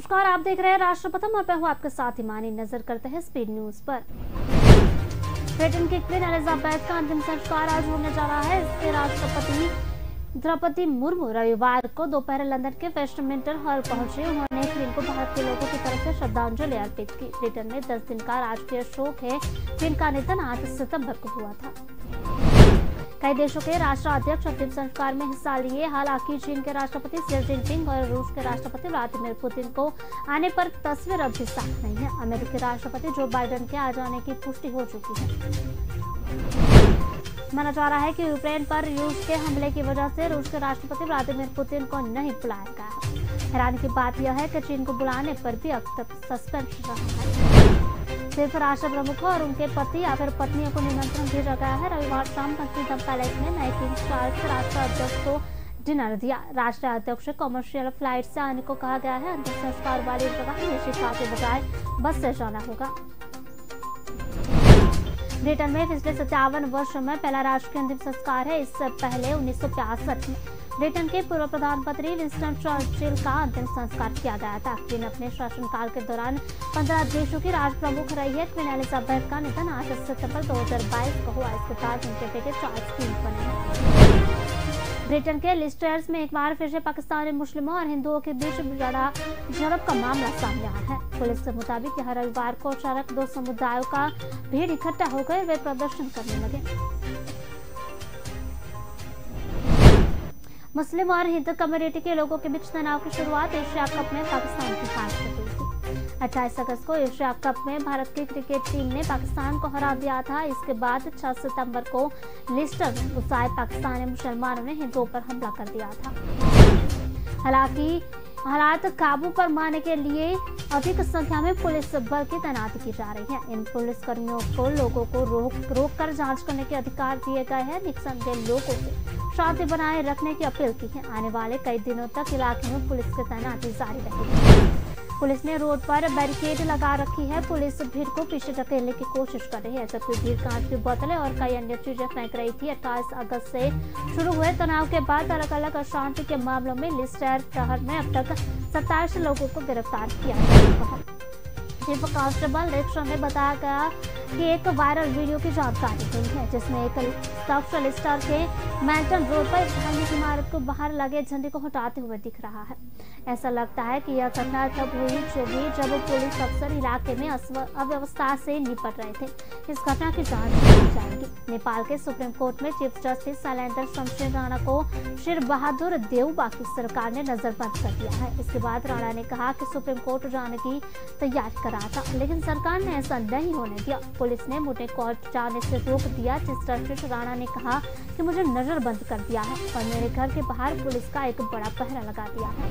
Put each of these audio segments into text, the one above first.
नमस्कार, आप देख रहे हैं राष्ट्रपति। मैं हूं आपके साथ हिमानी। नजर करते हैं स्पीड न्यूज पर। ब्रिटेन की क्वीन एलिजाबेथ का अंतिम संस्कार आज होने जा रहा है। इसके राष्ट्रपति द्रौपदी मुर्मू रविवार को दोपहर लंदन के वेस्टमिंस्टर हॉल पहुंचे। उन्होंने क्वीन को भारत के लोगों की तरफ से श्रद्धांजलि अर्पित की। ब्रिटेन में 10 दिन का राजकीय शोक है। क्वीन का निधन 8 सितंबर को हुआ था। कई देशों के राष्ट्राध्यक्ष अंतिम संस्कार में हिस्सा लिए। हालांकि चीन के राष्ट्रपति शी जिनपिंग और रूस के राष्ट्रपति व्लादिमीर पुतिन को आने पर तस्वीर अभी साफ नहीं है। अमेरिकी राष्ट्रपति जो बाइडेन के आ जाने की पुष्टि हो चुकी है। माना जा रहा है कि यूक्रेन पर रूस के हमले की वजह से रूस के राष्ट्रपति व्लादिमीर पुतिन को नहीं बुलाया गया है। हैरानी की बात यह है कि चीन को बुलाने पर भी अब तक सस्पेंस रहा है। सिर्फ राष्ट्र प्रमुखों और उनके पति या फिर पत्नियों को निमंत्रण भेजा गया है। रविवार शाम बकिंघम पैलेस में नए किंग चार्ल्स राष्ट्राध्यक्ष को डिनर दिया। राष्ट्राध्यक्ष से कमर्शियल फ्लाइट से आने को कहा गया है। अंतिम संस्कार वाली जगह निश्चित के बजाय बस से जाना होगा। ब्रिटेन में पिछले 57 वर्षों में पहला राष्ट्रीय अंतिम संस्कार है। इससे पहले 1965 में ब्रिटेन के पूर्व प्रधानमंत्री विंस्टन चर्चिल का अंतिम संस्कार किया गया था। क्वीन अपने शासनकाल के दौरान 15 देशों की राज प्रमुख रही है। क्वीन एलिजाबेथ का निधन 8 सितंबर 2022 को हुआ। इसके बाद उनके बेटे चार्ल्स किंग बने हैं। ब्रिटेन के लिस्टर्स में एक बार फिर से पाकिस्तानी मुस्लिमों और हिंदुओं के बीच झड़प का मामला सामने आया है। पुलिस के मुताबिक यह रविवार को अचानक 2 समुदायों का भीड़ इकट्ठा होकर वे प्रदर्शन करने लगे। मुस्लिम और हिंदू कम्युनिटी के लोगों के बीच तनाव की शुरुआत एशिया कप में पाकिस्तान की हार से हुई थी। 28 अगस्त को एशिया कप में भारत की क्रिकेट टीम ने पाकिस्तान को हरा दिया था। इसके बाद 6 सितंबर को लिस्टर में घुसाए पाकिस्तानी मुसलमानों ने हिंदुओं पर हमला कर दिया था। हालांकि हालात काबू पर पाने के लिए अधिक संख्या में पुलिस बल की तैनाती की जा रही है। इन पुलिसकर्मियों को लोगों को रोक कर जांच करने के अधिकार दिए गए हैं। निसंदेह लोगों से शांति बनाए रखने की अपील की है। आने वाले कई दिनों तक इलाके में पुलिस की तैनाती जारी रहेगी। पुलिस ने रोड पर बैरिकेड लगा रखी है। पुलिस भीड़ को पीछे धकेलने की कोशिश कर रही है, जबकि भीड़ कांच की बोतलें और कई अन्य चीजें फेंक रही थी। 28 अगस्त से शुरू हुए तनाव के बाद अलग अलग अशांति के मामलों में लिस्टर शहर में अब तक 27 लोगों को गिरफ्तार किया जा चुका है। चीफ कांस्टेबल रिक्शा में बताया गया कि एक वायरल वीडियो की जानकारी हुई है, जिसमें एक शख्स लिस्टर के मैंटन रोड पर स्थानीय इमारत को बाहर लगे झंडे को हटाते हुए दिख रहा है। ऐसा लगता है कि यह घटना तब हुई जब पुलिस अफसर इलाके में अव्यवस्था से निपट रहे थे। इस घटना की जांच की जाएगी। नेपाल के सुप्रीम कोर्ट में चीफ जस्टिस शैलेंद्र शमशेर राणा को शेर बहादुर देउबा की सरकार ने नजरबंद कर दिया है। इसके बाद राणा ने कहा कि सुप्रीम कोर्ट जाने की तैयारी कर रहा था, लेकिन सरकार ने ऐसा नहीं होने दिया। पुलिस ने मुझे कोर्ट जाने से रोक दिया। चीफ जस्टिस राणा ने कहा कि मुझे नजरबंद कर दिया है और मेरे घर के बाहर पुलिस का एक बड़ा पहरा लगा दिया है।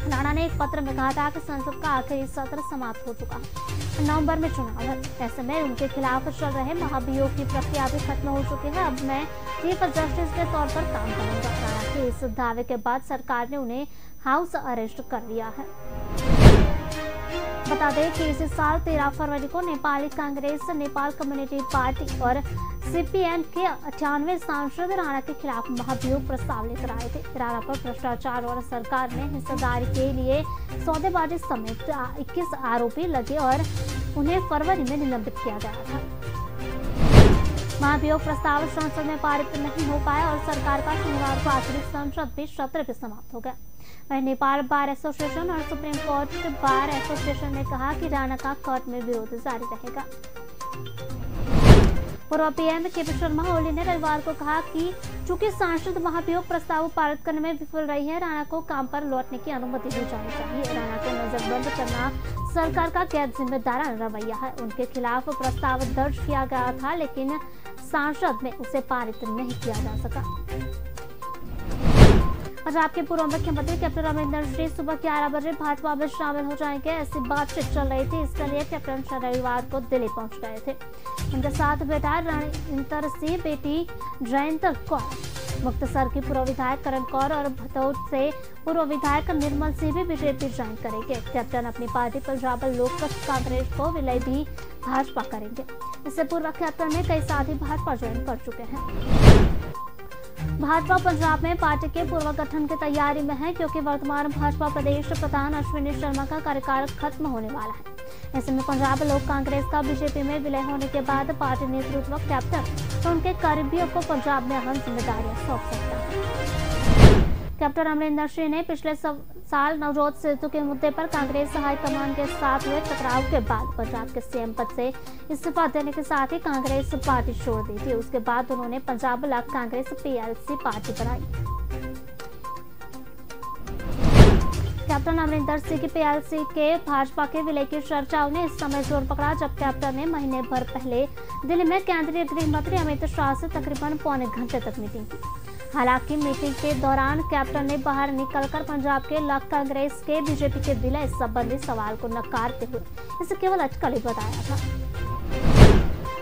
राणा ने एक पत्र में कहा था कि संसद का आखिरी सत्र समाप्त हो चुका है। नवंबर में चुनाव है। ऐसे में उनके खिलाफ चल रहे महाभियोग की प्रक्रिया भी खत्म हो चुकी है। अब मैं चीफ जस्टिस के तौर पर काम करूंगा। राणा के इस दावे के बाद सरकार ने उन्हें हाउस अरेस्ट कर लिया है। बता दें कि इसी साल 13 फरवरी को नेपाली कांग्रेस, नेपाल कम्युनिस्ट पार्टी और सीपीएम के 98 सांसद राणा के खिलाफ महाभियोग प्रस्ताव लेकर आए थे। राणा पर भ्रष्टाचार और सरकार में हिस्सेदारी के लिए सौदेबाजी समेत 21 आरोपी लगे और उन्हें फरवरी में निलंबित किया गया था। महाभियोग प्रस्ताव संसद में पारित नहीं हो पाया और सरकार का शनिवार को आखिरी संसद भी सत्र भी समाप्त हो गया। वहीं नेपाल बार एसोसिएशन और सुप्रीम कोर्ट बार एसोसिएशन ने कहा कि राणा का कोर्ट में विरोध जारी रहेगा। पूर्व पीएम केपी शर्मा ओली ने रविवार को कहा कि चूंकि सांसद महाभियोग प्रस्ताव पारित करने में विफल रही है, राणा को काम पर लौटने की अनुमति दी जानी चाहिए। राणा को नजरबंद करना सरकार का गैर जिम्मेदाराना रवैया है। उनके खिलाफ प्रस्ताव दर्ज किया गया था, लेकिन संसद में उसे पारित नहीं किया जा सका। पंजाब के पूर्व मुख्यमंत्री कैप्टन अमरिंदर सिंह सुबह 11 बजे भाजपा में शामिल हो जाएंगे, ऐसी बातचीत चल रही थी। इसके लिए कैप्टन रविवार को दिल्ली पहुंच गए थे। उनके साथ बेटा रणइंदर सिंह, बेटी जयंत कौर, मुक्तसर की पूर्व विधायक करण कौर और भतौर से पूर्व विधायक निर्मल सिंह भी बीजेपी ज्वाइन करेंगे। कैप्टन अपनी पार्टी पंजाब लोक कांग्रेस को विलय भी भाजपा करेंगे। इससे पूर्व कैप्टन में कई साथी भाजपा ज्वाइन कर चुके हैं। भाजपा पंजाब में पार्टी के पुनर्गठन की तैयारी में है, क्योंकि वर्तमान भाजपा प्रदेश प्रधान अश्विनी शर्मा का कार्यकाल खत्म होने वाला है। ऐसे में पंजाब लोक कांग्रेस का बीजेपी में विलय होने के बाद पार्टी नेतृत्व कैप्टन तो उनके करीबियों को पंजाब में अहम जिम्मेदारियां सौंप सकता है। कैप्टन अमरिंदर सिंह ने पिछले साल नवजोत सेतु के मुद्दे पर कांग्रेस हाईकमान के साथ हुए टकराव के बाद पंजाब के सीएम पद से इस्तीफा देने के साथ ही कांग्रेस पार्टी छोड़ दी थी। उसके बाद उन्होंने Punjab block Congress PLC party बनाई। कैप्टन अमरिंदर सिंह की पीएलसी के भाजपा के विलय की चर्चाओं ने इस समय जोर पकड़ा, जब कैप्टन ने महीने भर पहले दिल्ली में केंद्रीय गृह मंत्री अमित शाह से तकरीबन पौने घंटे तक मीटिंग की। हालांकि मीटिंग के दौरान कैप्टन ने बाहर निकलकर पंजाब के ब्लॉक कांग्रेस के बीजेपी के विलय संबंधी सवाल को नकारते हुए इसे केवल अटकल ही बताया था।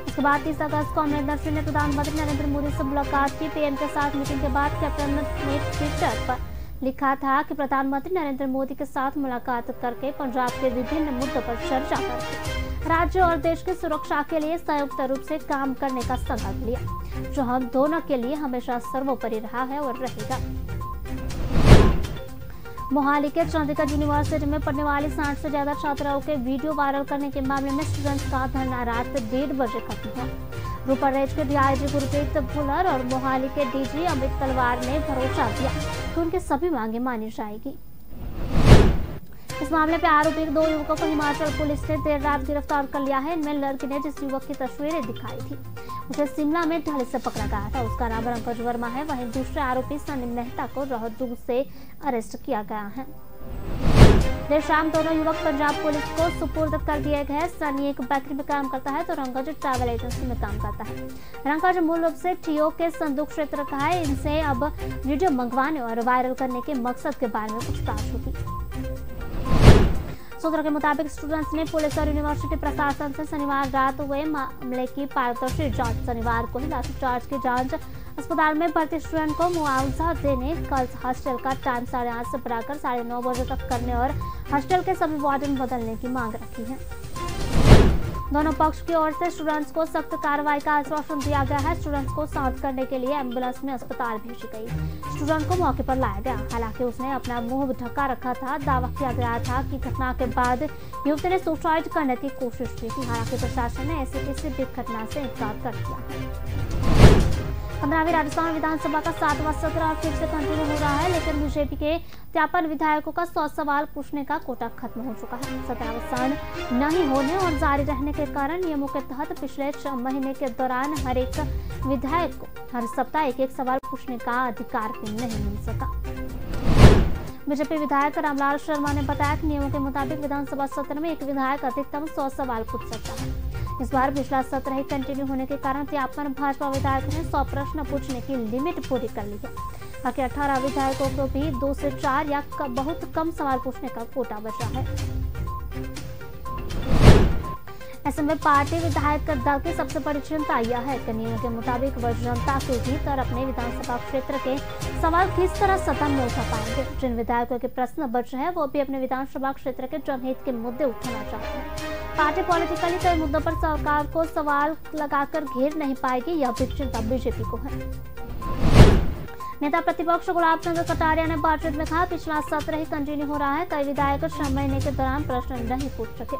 इसके बाद 30 अगस्त को अमरिंदर सिंह ने प्रधानमंत्री नरेंद्र मोदी से मुलाकात की। पीएम के साथ मीटिंग के बाद कैप्टन ने ट्विटर पर लिखा था कि प्रधानमंत्री नरेंद्र मोदी के साथ मुलाकात करके पंजाब के विभिन्न मुद्दों पर चर्चा करके राज्य और देश की सुरक्षा के लिए संयुक्त रूप से काम करने का संकल्प लिया, जो हम दोनों के लिए हमेशा सर्वोपरि रहा है और रहेगा। मोहाली के चंडीगढ़ यूनिवर्सिटी में पढ़ने वाली 60 से ज्यादा छात्राओं के वीडियो वायरल करने के मामले में स्टूडेंट्स का धरना रात 1:30 बजे खत्म हुआ। रूपर रेंज के डीआईजी गुरप्रीत भुल्लर और मोहाली के डीजी अमित तलवार ने भरोसा दिया कि उनकी सभी मांगे मानी जाएगी। इस मामले में आरोपी 2 युवकों को हिमाचल पुलिस ने देर रात गिरफ्तार कर लिया है। इनमें लड़की ने जिस युवक की तस्वीरें दिखाई थी उसे शिमला में ढाली से पकड़ा गया था, उसका नाम पंकज वर्मा है। वहीं दूसरे आरोपी सनी मेहता को रोहतक से अरेस्ट किया गया है। देर शाम दोनों युवक पंजाब पुलिस को सुपुर्द कर दिए गए। सनी एक बेकरी में काम करता है तो रंगज ट्रैवल एजेंसी में काम करता है। रंगज मूल रूप से टीओ के संदूक क्षेत्र का है। इनसे अब वीडियो मंगवाने और वायरल करने के मकसद के बारे में पूछताछ होगी। सूत्रों के मुताबिक स्टूडेंट्स ने पुलिस और यूनिवर्सिटी प्रशासन से शनिवार रात हुए मामले की पारदर्शी जांच, शनिवार को ही लाठीचार्ज की जांच, अस्पताल में भर्ती स्टूडेंट को मुआवजा देने, कल हॉस्टल का टाइम 8:30 से बढ़ाकर 9:30 बजे तक करने और हॉस्टल के सभी वार्डन बदलने की मांग रखी है। दोनों पक्ष की ओर से स्टूडेंट्स को सख्त कार्रवाई का आश्वासन दिया गया है। स्टूडेंट्स को शांत करने के लिए एम्बुलेंस में अस्पताल भेजी गई। स्टूडेंट को मौके पर लाया गया, हालांकि उसने अपना मुंह ढका रखा था। दावा किया गया था कि घटना के बाद युवती ने सुसाइड करने की कोशिश की थी। हालांकि प्रशासन ने ऐसी किसी भी घटना से इनकार कर दिया। 15वीं राजस्थान विधानसभा का 7वां सत्र और फिर से कंटिन्यू हो रहा है, लेकिन बीजेपी के 53 विधायकों का 100 सवाल पूछने का कोटा खत्म हो चुका है। सत्रावसान नहीं होने और जारी रहने के कारण नियमों के तहत पिछले 6 महीने के दौरान हर एक विधायक को हर सप्ताह एक सवाल पूछने का अधिकार भी नहीं मिल सका। बीजेपी विधायक रामलाल शर्मा ने बताया कि नियमों के मुताबिक विधानसभा सत्र में एक विधायक अधिकतम 100 सवाल पूछ सकता है। इस बार पिछला सत्र ही कंटिन्यू होने के कारण 53 भाजपा विधायकों ने 100 प्रश्न पूछने की लिमिट पूरी कर ली है। बाकी 18 विधायकों को भी 2 से 4 या बहुत कम सवाल पूछने का कोटा बचा है। ऐसे में पार्टी विधायक दल की सबसे बड़ी चिंता यह है कि नियमों के मुताबिक वह जनता के भीतर अपने विधानसभा क्षेत्र के सवाल किस तरह सदन में उठा पाएंगे। जिन विधायकों के प्रश्न बच रहे हैं वो भी अपने विधानसभा क्षेत्र के जनहित के मुद्दे उठाना चाहते हैं। पार्टी पॉलिटिकली कई मुद्दों पर सरकार को सवाल लगाकर घेर नहीं पाएगी, यह भी चिंता बीजेपी को है। नेता प्रतिपक्ष गुलाब चंद कटारिया ने बातचीत में कहा, पिछला सत्र ही कंटिन्यू हो रहा है। कई विधायक 6 महीने के दौरान प्रश्न नहीं पूछ सके,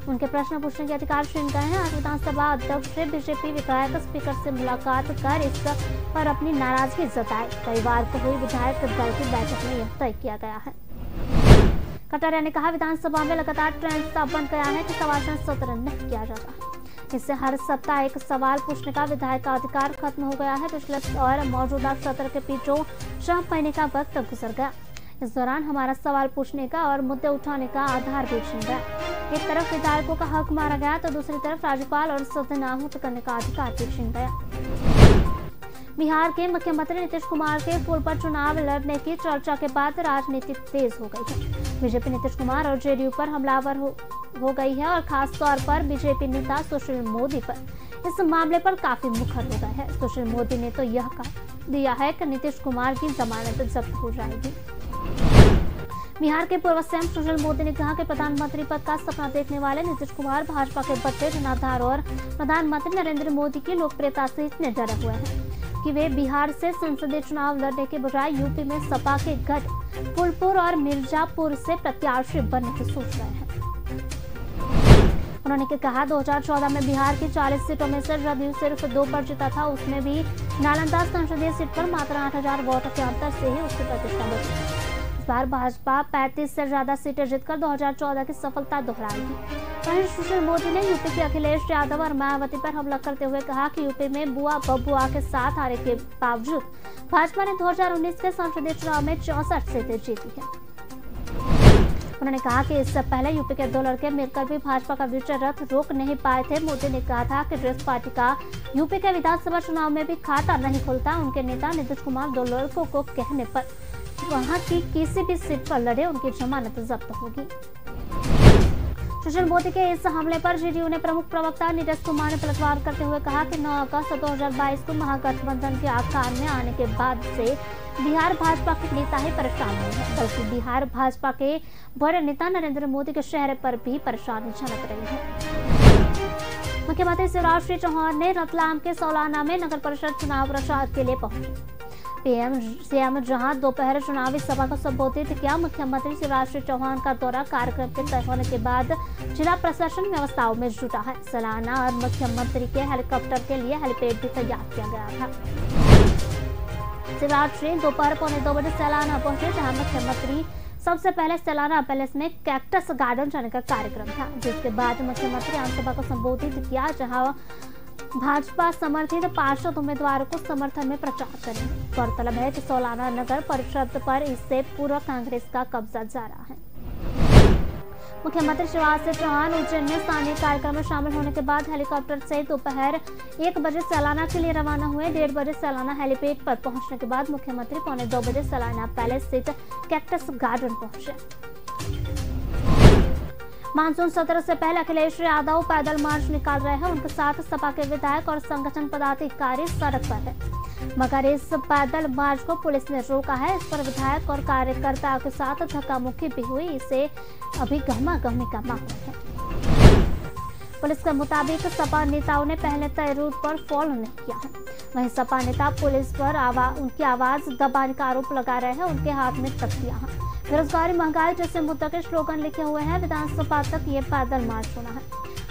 उनके प्रश्न पूछने के अधिकार छीन गए हैं। आज विधानसभा अध्यक्ष से बीजेपी विधायक स्पीकर से मुलाकात कर इस पर अपनी नाराजगी जताई। रविवार को हुई विधायक दल की बैठक में यह तय किया गया है। कटारिया ने कहा, विधानसभा में लगातार ट्रेंड सा बन गया है कि सवाल सत्र नहीं किया जाता। इससे हर सप्ताह एक सवाल पूछने का विधायक का अधिकार खत्म हो गया है। पिछले और मौजूदा सत्र के बीच 6 महीने का वक्त गुजर गया। इस दौरान हमारा सवाल पूछने का और मुद्दे उठाने का आधार भी छीन गया। एक तरफ विधायकों का हक मारा गया तो दूसरी तरफ राज्यपाल और सदन आहूत करने का अधिकार भी छीन गया। बिहार के मुख्यमंत्री नीतीश कुमार के पुल पर चुनाव लड़ने की चर्चा के बाद राजनीति तेज हो गई है। बीजेपी नीतीश कुमार और जेडीयू पर हमलावर हो गई है और खास तौर पर बीजेपी नेता सुशील मोदी पर इस मामले पर काफी मुखर हो गए हैं। सुशील मोदी ने तो यह कहा दिया है कि नीतीश कुमार की जमानत जब्त हो जाएगी। बिहार के पूर्व सीएम सुशील मोदी ने कहा कि प्रधानमंत्री पद का सपना देखने वाले नीतीश कुमार भाजपा के बच्चे जनाधार और प्रधानमंत्री नरेंद्र मोदी की लोकप्रियता से इतने डरे हुए हैं कि वे बिहार से संसदीय चुनाव लड़ने के बजाय यूपी में सपा के गढ़ फूलपुर और मिर्जापुर से प्रत्याशी बनने की सोच रहे हैं। उन्होंने कहा 2014 में बिहार की 40 सीटों में से जदयू सिर्फ 2 पर जीता था, उसमें भी नालंदा संसदीय सीट पर मात्र 8000 वोटों के अंतर से ही उसकी प्रतिष्ठा बची। इस बार भाजपा 35 से ज्यादा सीटें जीतकर 2014 की सफलता दोहराएगी। वहीं सुशील मोदी ने यूपी के अखिलेश यादव और मायावती पर हमला करते हुए कहा कि यूपी में बुआ बबुआ के साथ हारे के बावजूद भाजपा ने 2019 के संसदीय चुनाव में 64 सीटें जीती है। उन्होंने कहा कि इससे पहले यूपी के 2 लड़के मिलकर भी भाजपा का विजय रथ रोक नहीं पाए थे। मोदी ने कहा था कि जिस पार्टी का यूपी के विधानसभा चुनाव में भी खाता नहीं खुलता, उनके नेता नीतीश कुमार 2 लड़कों को कहने पर वहां की किसी भी सीट पर लड़े, उनकी जमानत जब्त होगी। सुशील मोदी के इस हमले पर जेडीयू ने प्रमुख प्रवक्ता नीतीश कुमार ने पलटवार करते हुए कहा कि 9 अगस्त 2022 को महागठबंधन के आकार में आने के बाद से बिहार भाजपा के नेता ही परेशान नहीं है, बल्कि बिहार भाजपा के बड़े नेता नरेंद्र मोदी के चेहरे पर भी परेशानी झलक रही है। मुख्यमंत्री शिवराज सिंह चौहान ने रतलाम के सौलाना में नगर परिषद चुनाव प्रचार के लिए पहुंचे। पीएम सीएम जहां दोपहर चुनावी सभा को संबोधित किया। मुख्यमंत्री शिवराज सिंह चौहान का दौरा कार्यक्रम के तय होने के बाद जिला प्रशासन व्यवस्थाओं में जुटा है। सलाना और मुख्यमंत्री के हेलीकॉप्टर के लिए हेलीपैड भी तैयार किया गया था। शिवराज सिंह दोपहर 1:45 बजे सलाना पहुंचे, जहां मुख्यमंत्री सबसे पहले सलाना पैलेस में कैक्टस गार्डन जाने का कार्यक्रम था, जिसके बाद मुख्यमंत्री आमसभा को संबोधित किया, जहां भाजपा समर्थित पार्षद उम्मीदवारों को समर्थन में प्रचार करेंगे। गौरतलब है कि सौलाना नगर परिषद पर इससे पूर्व कांग्रेस का कब्जा जा रहा है। मुख्यमंत्री शिवराज सिंह चौहान उज्जैन में स्थानीय कार्यक्रम में शामिल होने के बाद हेलीकॉप्टर से दोपहर 1 बजे सलाना के लिए रवाना हुए। 1:30 बजे सलाना हेलीपैड पर पहुंचने के बाद मुख्यमंत्री 1:45 बजे सलाना पैलेस स्थित कैक्टस गार्डन पहुंचे। मानसून सत्र से पहले अखिलेश यादव पैदल मार्च निकाल रहे हैं। उनके साथ सपा के विधायक और संगठन पदाधिकारी सड़क पर है, मगर इस पैदल मार्च को पुलिस ने रोका है। इस पर विधायक और कार्यकर्ताओं के साथ धक्का मुक्की भी हुई। इसे अभी गहमा-गहमी का माहौल है। पुलिस के मुताबिक सपा नेताओं ने पहले तय रूट पर फॉलो नहीं किया है। वहीं सपा नेता पुलिस पर उनकी आवाज दबाने का आरोप लगा रहे हैं। उनके हाथ में तख्तियां हैं। बेरोजगारी, महंगाई जैसे मुद्दों के स्लोगन लिखे हुए हैं। विधानसभा तक ये पैदल मार्च होना है।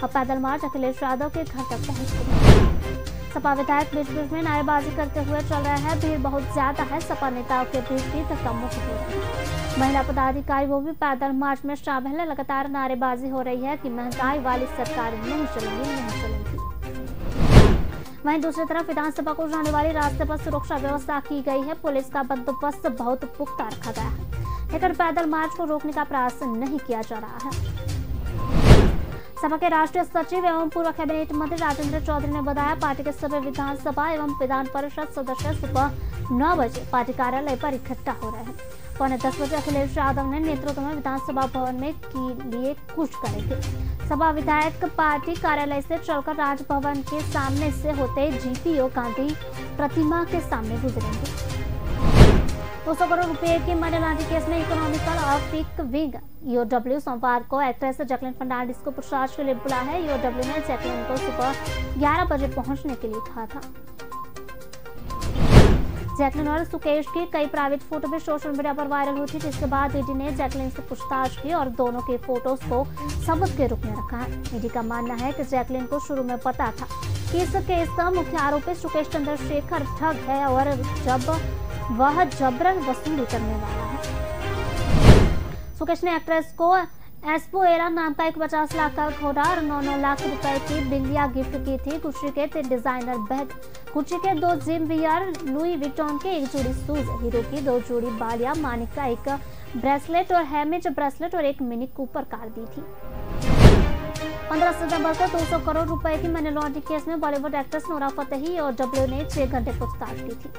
अब पैदल मार्च अखिलेश यादव के घर तक पहुंच गया। सपा विधायक बीच बीच में नारेबाजी करते हुए चल रहे हैं। भीड़ बहुत ज्यादा है। सपा नेताओं के बीच भी धक्का मुक्की हो रही है। महिला पदाधिकारी वो भी पैदल मार्च में शामिल है। लगातार नारेबाजी हो रही है कि महंगाई वाली सरकार नहीं चलेगी, नहीं चलेगी। वहीं दूसरी तरफ विधानसभा को जाने वाली रास्ते पर सुरक्षा व्यवस्था की गई है। पुलिस का बंदोबस्त बहुत पुख्ता रखा गया है, लेकिन पैदल मार्च को रोकने का प्रयास नहीं किया जा रहा है। सपा के राष्ट्रीय सचिव एवं पूर्व कैबिनेट मंत्री राजेंद्र चौधरी ने बताया, पार्टी के सभी विधानसभा एवं विधान परिषद सदस्य सुबह 9 बजे पार्टी कार्यालय पर इकट्ठा हो रहे हैं। 9:45 बजे अखिलेश यादव ने नेतृत्व में विधानसभा भवन में के लिए कूच करेंगे। सपा विधायक पार्टी कार्यालय से चलकर राजभवन के सामने से होते जीपीओ गांधी प्रतिमा के सामने गुजरेंगे। 200 करोड़ रुपए की मनी लॉन्ड्रिंग केस में इकोनॉमिकल ऑफिक विंग ईओडब्ल्यू सोमवार को एक्ट्रेस जैकलिन फर्नांडिस को पूछताछ के लिए बुलाया है। ईओडब्ल्यू ने जैकलिन को सुबह 11 बजे पहुंचने के लिए कहा था। जैकलिन और सुकेश की कई प्राइवेट फोटो भी सोशल मीडिया पर वायरल हुई थी, जिसके बाद ईडी ने जैकलिन से पूछताछ की और दोनों के फोटोज को सबूत के रूप में रखा है। ईडी का मानना है कि जैकलिन को शुरू में पता था कि इस केस का मुख्य आरोपी सुकेश चंद्रशेखर ठग है और जब वह जबरन वसूली करने वाला है। सुकेश ने एक्ट्रेस को एस्पोएरा नाम का एक 50 लाख का घोड़ा और 9 लाख रुपए की बिंदिया गिफ्ट की थी। गुच्ची के 3 डिजाइनर बैग, गुच्ची के 2 जिम वियर, लुई विटॉन के 1 जोड़ी शूज, हीरो की 2 जोड़ी बालियां, मानिक का 1 ब्रेसलेट और हैमिज ब्रेसलेट और 1 मिनी कूपर कार दी थी। 15 सितंबर को 200 करोड़ रुपए की मनी लॉन्ड्रिंग केस में बॉलीवुड एक्ट्रेस नोरा फतेही और डब्ल्यू ने 6 घंटे पूछताछ की थी।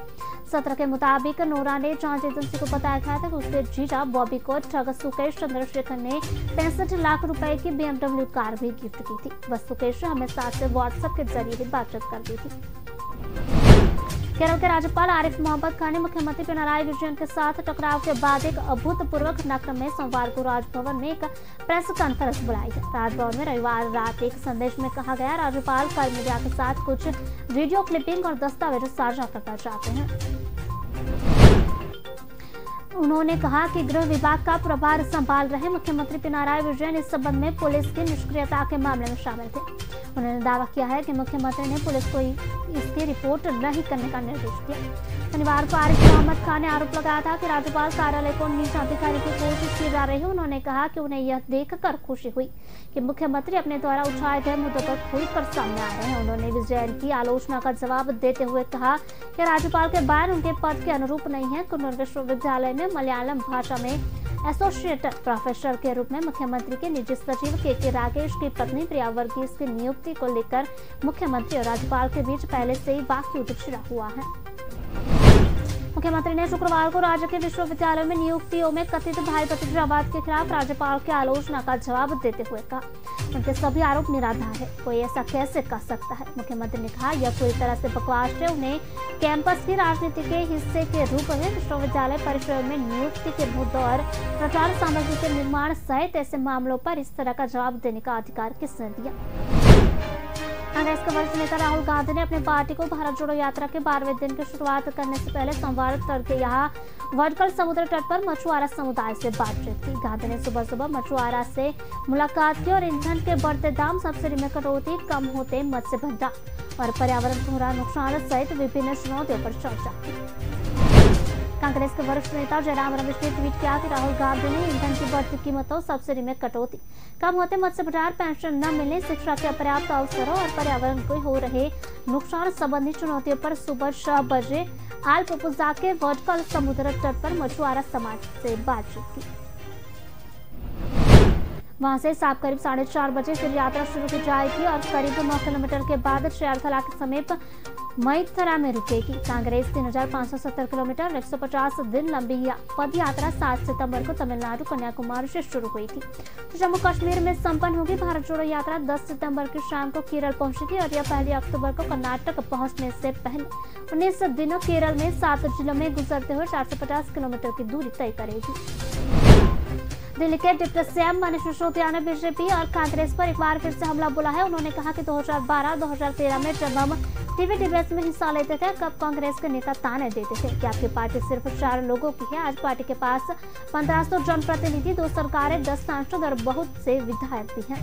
सत्र के मुताबिक नोरा ने जांच एजेंसी को बताया था कि उसके जीजा बॉबी को ठग सुकेश चंद्रशेखर ने 65 लाख रुपए की BMW कार भी गिफ्ट की थी। बस सुकेश हमेशा से व्हाट्सएप के जरिए ही बातचीत करती थी। केरल के राज्यपाल आरिफ मोहम्मद खान ने मुख्यमंत्री पिनराई विजयन के साथ टकराव के बाद एक अभूतपूर्व घटनाक्रम में सोमवार को राजभवन में एक प्रेस कॉन्फ्रेंस बुलाई है। राजभवन में रविवार रात एक संदेश में कहा गया, राज्यपाल कल मीडिया के साथ कुछ वीडियो क्लिपिंग और दस्तावेज साझा करना चाहते हैं। उन्होंने कहा कि गृह विभाग का प्रभार संभाल रहे मुख्यमंत्री पिनराई विजयन इस संबंध में पुलिस की निष्क्रियता के मामले में शामिल थे। उन्होंने दावा किया है कि मुख्यमंत्री ने पुलिस को इसकी रिपोर्ट नहीं करने का निर्देश दिया। शनिवार को आरिफ मोहम्मद खान ने आरोप लगाया था कि राज्यपाल कार्यालय को नीचाधिकारी की कोशिश की जा रही है। उन्होंने कहा कि उन्हें यह देखकर खुशी हुई कि मुख्यमंत्री अपने द्वारा उठाए गए मुद्दों पर खुलकर सामने आ रहे हैं। उन्होंने विजयन की आलोचना का जवाब देते हुए कहा कि राज्यपाल के बयान उनके पद के अनुरूप नहीं है। कन्नूर विश्वविद्यालय में मलयालम भाषा में एसोसिएट प्रोफेसर के रूप में मुख्यमंत्री के निजी सचिव के राकेश की पत्नी प्रिया वर्गीस की नियुक्ति को लेकर मुख्यमंत्री और राज्यपाल के बीच पहले से ही वाकयुद्ध छिड़ा हुआ है। मुख्यमंत्री ने शुक्रवार को राज्य के विश्वविद्यालयों में नियुक्तियों में कथित भाई भतीजावाद के खिलाफ राज्यपाल की आलोचना का जवाब देते हुए कहा, उनके सभी आरोप निराधार है, कोई ऐसा कैसे कर सकता है। मुख्यमंत्री ने कहा, यह पूरी तरह से बकवास है। उन्हें कैंपस की राजनीति के हिस्से के रूप में विश्वविद्यालय परिसर में नियुक्ति के मुद्दों और प्रचार सामग्री के निर्माण सहित ऐसे मामलों पर इस तरह का जवाब देने का अधिकार किसने दिया। कांग्रेस के वरिष्ठ नेता राहुल गांधी ने अपनी पार्टी को भारत जोड़ो यात्रा के 12वें दिन की शुरुआत करने से पहले सोमवार तड़के यहाँ वर्डकल समुद्र तट पर मछुआरा समुदाय से बातचीत की। गांधी ने सुबह सुबह मछुआरा से मुलाकात की और ईंधन के बढ़ते दाम, सब्सिडी में कटौती, कम होते मत्स्य भंडार और पर्यावरण को हो रहा नुकसान सहित विभिन्न चुनौतियों पर चर्चा की। कांग्रेस के वरिष्ठ नेता जयराम रमेश ने ट्वीट किया कि राहुल गांधी ने ईंधन की बढ़ती कीमतों, सब्सिडी में कटौती, कम होते मत्स्य भंडार, पेंशन न मिलने, शिक्षा के अपर्याप्त अवसरों और पर्यावरण को हो रहे नुकसान संबंधी चुनौतियों पर सुबह 6 बजे आलपुपुझा के वर्डकल समुद्र तट पर मछुआरा समाज से बातचीत की। वहां से साफ करीब 4:30 बजे फिर यात्रा शुरू की जाएगी और करीब 9 किलोमीटर के बाद शेरथला के समीप मैथरा में रुकेगी। कांग्रेस 3570 किलोमीटर 150 दिन लंबी पद यात्रा 7 सितंबर को तमिलनाडु कन्याकुमारी से शुरू हुई थी, तो जम्मू कश्मीर में संपन्न होगी। भारत जोड़ो यात्रा 10 सितंबर की शाम को केरल पहुंचेगी और यह 1 अक्टूबर को कर्नाटक पहुंचने से पहले 19 दिनों केरल में 7 जिलों में गुजरते हुए 450 किलोमीटर की दूरी तय करेगी। दिल्ली के डिप्टी सीएम मनीष सिसोदिया ने बीजेपी और कांग्रेस पर एक बार फिर से हमला बोला है। उन्होंने कहा कि 2012-2013 में जब हम टीवी डिबेट्स में हिस्सा लेते थे, कब कांग्रेस के नेता ताने देते थे कि आपकी पार्टी सिर्फ 4 लोगों की है। आज पार्टी के पास 1500 जनप्रतिनिधि, 2 सरकारें, 10 सांसद और बहुत से विधायक भी हैं।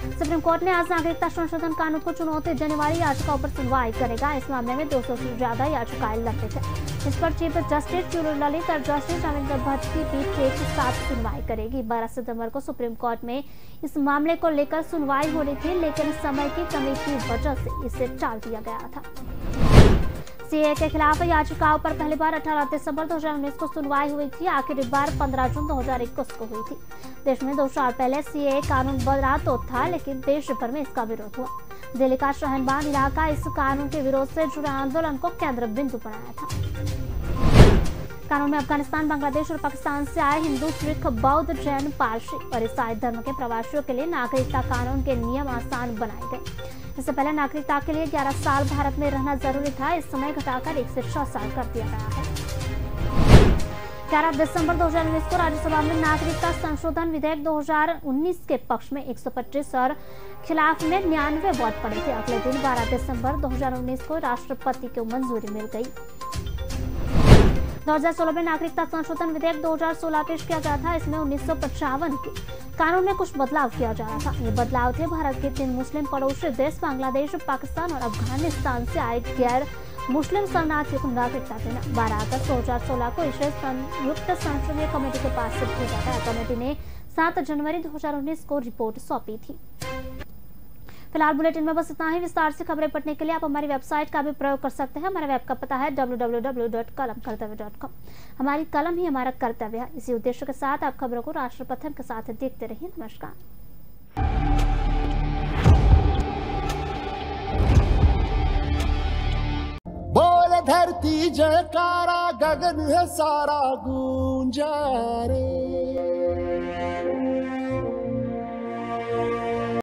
सुप्रीम कोर्ट ने आज नागरिकता संशोधन कानून को चुनौती देने वाली याचिकाओं पर सुनवाई करेगा। इस मामले में 200 से ज्यादा याचिकाएं लंबित है। इस पर चीफ जस्टिस चुरू ललित और जस्टिस रविंद्र भट्ट की पीठ एक साथ सुनवाई करेगी। 12 सितंबर को सुप्रीम कोर्ट में इस मामले को लेकर सुनवाई होनी थी, लेकिन समय की कमी की वजह से इसे टाल दिया गया था। सीएए के खिलाफ याचिकाओं पर पहली बार 18 दिसंबर 2019 को सुनवाई हुई थी। आखिरी बार 15 जून 2021 को हुई थी। देश में 2 साल पहले सीएए कानून बना तो था, लेकिन देश भर में इसका विरोध हुआ। दिल्ली का शहनबाग इलाका इस कानून के विरोध से जुड़े आंदोलन को केंद्र बिंदु बनाया था। कानून में अफगानिस्तान, बांग्लादेश और पाकिस्तान से आए हिंदू, सिख, बौद्ध, जैन, पारसी और ईसाई धर्म के प्रवासियों के लिए नागरिकता कानून के नियम आसान बनाए गए। इससे पहले नागरिकता के लिए 11 साल भारत में रहना जरूरी था, इस समय घटाकर 1 से 6 साल कर दिया गया है। 11 दिसंबर 2019 को राज्यसभा में नागरिकता संशोधन विधेयक 2019 के पक्ष में 125 और खिलाफ में 99 वोट पड़े थे। अगले दिन 12 दिसंबर 2019 को राष्ट्रपति को मंजूरी मिल गई। 2016 में नागरिकता संशोधन विधेयक 2016 पेश किया गया था। इसमें 1955 के कानून में कुछ बदलाव किया जा रहा था। ये बदलाव थे भारत के 3 मुस्लिम पड़ोसी देश बांग्लादेश, पाकिस्तान और अफगानिस्तान से आए गैर मुस्लिम शरणार्थियों को नागरिकता देना। 12 अगस्त 2016 को इसे संयुक्त संसदीय कमेटी के पास से भेजा गया। कमेटी ने 7 जनवरी 2019 को रिपोर्ट सौंपी थी। फिलहाल बुलेटिन में बस इतना ही। विस्तार से खबरें पढ़ने के लिए आप हमारी वेबसाइट का भी प्रयोग कर सकते हैं। हमारा वेब का पता है www.kalamkartavya.com। हमारी कलम ही हमारा कर्तव्य है। इसी उद्देश्य के साथ आप खबरों को राष्ट्रप्रथम के साथ देखते रहिए। नमस्कार। बोल धरती जयकारा, गगन है सारा गूंजा रे।